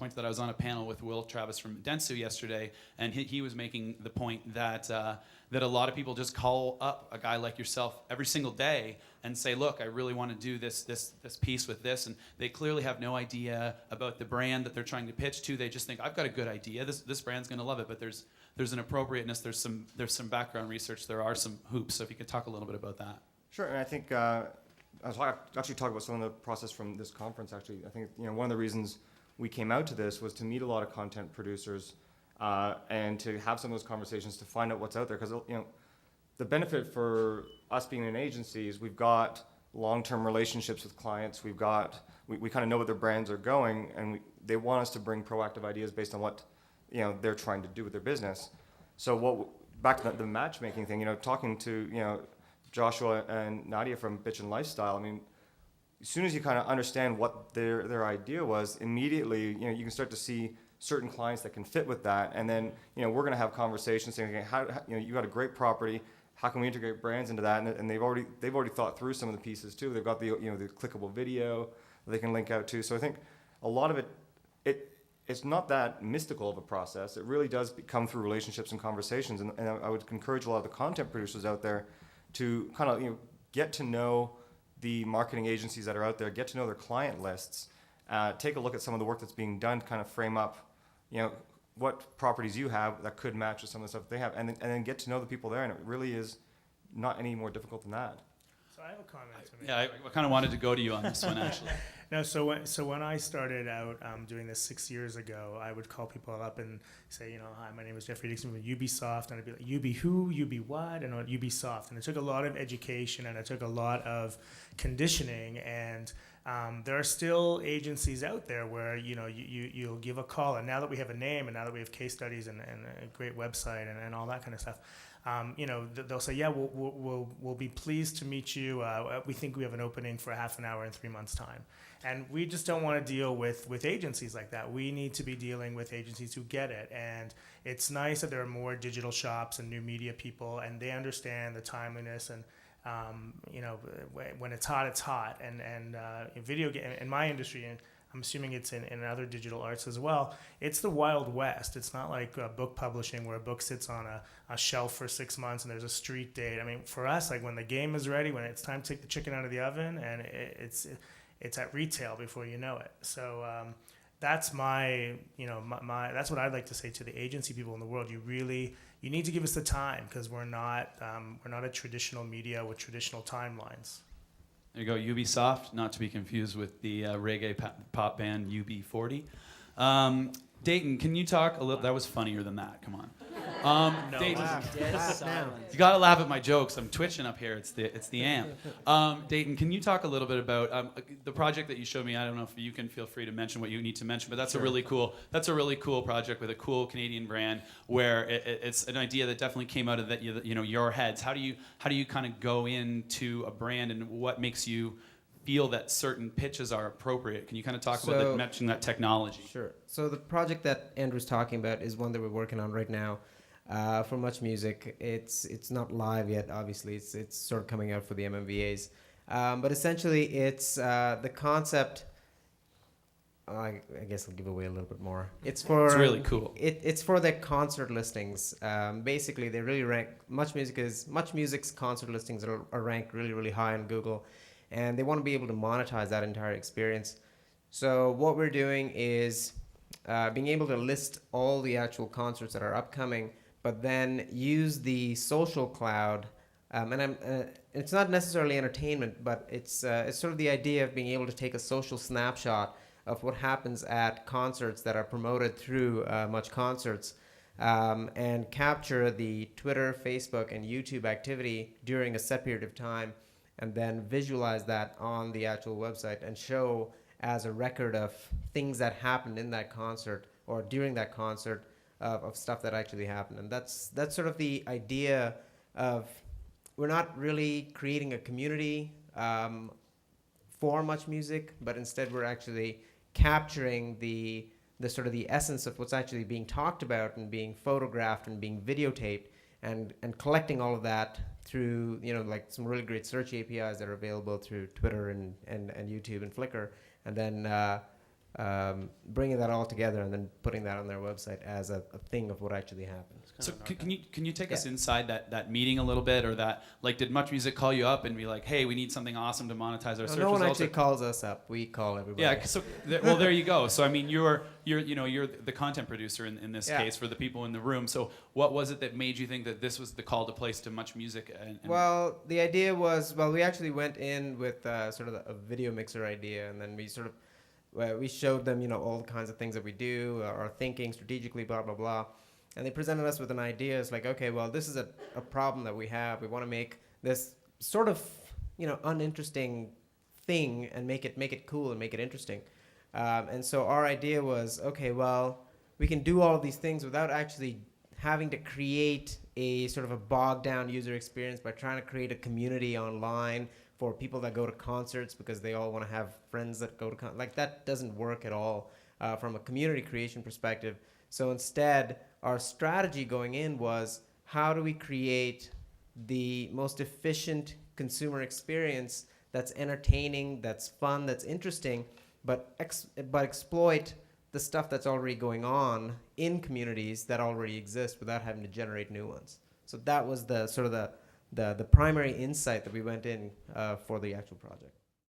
point to that. I was on a panel with Will Travis from Dentsu yesterday, and he was making the point that that a lot of people just call up a guy like yourself every single day and say, look, I really want to do this piece with this, and they clearly have no idea about the brand that they're trying to pitch to. They just think, I've got a good idea. This brand's going to love it, but there's an appropriateness. There's some background research. There are some hoops. So if you could talk a little bit about that. Sure, and I think I was actually talking about some of the process from this conference. Actually, I think one of the reasons we came out to this was to meet a lot of content producers and to have some of those conversations to find out what's out there. Because the benefit for us being an agency is we've got long-term relationships with clients. We kind of know what their brands are going, and they want us to bring proactive ideas based on what they're trying to do with their business. So back to the matchmaking thing, talking to Joshua and Nadia from Bitch and Lifestyle. I mean, as soon as you kind of understand what their idea was, immediately you can start to see certain clients that can fit with that, and then we're going to have conversations saying, okay, how you got a great property, how can we integrate brands into that? And they've already thought through some of the pieces too. They've got the the clickable video that they can link out to. So I think a lot of it's not that mystical of a process. It really does come through relationships and conversations. And I would encourage a lot of the content producers out there to kind of get to know the marketing agencies that are out there, get to know their client lists, take a look at some of the work that's being done to kind of frame up what properties you have that could match with some of the stuff they have, and then get to know the people there, and it really is not any more difficult than that. So I have a comment to make. Yeah, I kind of wanted to go to you on this one, actually. No, so when I started out doing this 6 years ago, I would call people up and say, hi, my name is Jeffrey Dixon from Ubisoft, and I'd be like, Ubi who, Ubi what, and Ubisoft, and it took a lot of education and it took a lot of conditioning, and there are still agencies out there where you'll give a call, and now that we have a name, and now that we have case studies and a great website and all that kind of stuff, they'll say, yeah, we'll be pleased to meet you. We think we have an opening for half an hour in 3 months' time. And we just don't want to deal with agencies like that. We need to be dealing with agencies who get it. And it's nice that there are more digital shops and new media people, and they understand the timeliness and when it's hot, it's hot. And video game in my industry, and I'm assuming it's in other digital arts as well, it's the Wild West. It's not like book publishing where a book sits on a shelf for 6 months and there's a street date. I mean, for us, like when the game is ready, when it's time to take the chicken out of the oven, and it's at retail before you know it. So that's my that's what I'd like to say to the agency people in the world. You need to give us the time, because we're not a traditional media with traditional timelines. There you go, Ubisoft, not to be confused with the reggae pop band UB40. Dayton, can you talk a little? That was funnier than that. Come on. No. Dayton, Now. you gotta laugh at my jokes. I'm twitching up here. It's the amp. Dayton, can you talk a little bit about the project that you showed me? I don't know if you can feel free to mention what you need to mention, but that's Sure. a really cool project with a cool Canadian brand where it's an idea that definitely came out of that your heads. How do you kind of go into a brand, and what makes you feel that certain pitches are appropriate? Can you kind of talk about mention that technology? Sure. So the project that Andrew's talking about is one that we're working on right now for Much Music. It's not live yet, obviously. It's sort of coming out for the MMVAs. But essentially, it's the concept. I guess I'll give away a little bit more. It's really cool. It's for their concert listings. Basically, they really rank Much Music's concert listings are ranked really, really high on Google, and they want to be able to monetize that entire experience. So what we're doing is being able to list all the actual concerts that are upcoming, but then use the social cloud. It's not necessarily entertainment, but it's sort of the idea of being able to take a social snapshot of what happens at concerts that are promoted through Much Concerts, and capture the Twitter, Facebook, and YouTube activity during a set period of time, and then visualize that on the actual website and show as a record of things that happened in that concert or during that concert of stuff that actually happened. And that's sort of the idea of, we're not really creating a community for Much Music, but instead we're actually capturing the sort of the essence of what's actually being talked about and being photographed and being videotaped, and collecting all of that through like some really great search APIs that are available through Twitter and YouTube and Flickr, and then bringing that all together and then putting that on their website as a thing of what actually happened. So can you take us Yeah. inside that meeting a little bit, or that, like, did Much Music call you up and be like, hey, we need something awesome to monetize our search No one results? actually calls us up. We call everybody. Yeah. So well, there you go. So I mean, you're the content producer in this Yeah. case for the people in the room. So what was it that made you think that this was the call to place to Much Music? And Well, the idea was, we actually went in with sort of a video mixer idea, and then we sort of we showed them, all the kinds of things that we do, our thinking strategically, blah blah blah, and they presented us with an idea. It's like, okay, well, this is a problem that we have. We want to make this sort of uninteresting thing and make it cool and make it interesting. And so our idea was, okay, well, we can do all of these things without actually having to create a sort of a bogged down user experience by trying to create a community online for people that go to concerts because they all want to have friends that go to like that doesn't work at all from a community creation perspective. So instead, our strategy going in was, how do we create the most efficient consumer experience that's entertaining, that's fun, that's interesting, but exploit the stuff that's already going on in communities that already exist without having to generate new ones. So that was the sort of the primary insight that we went in for the actual project.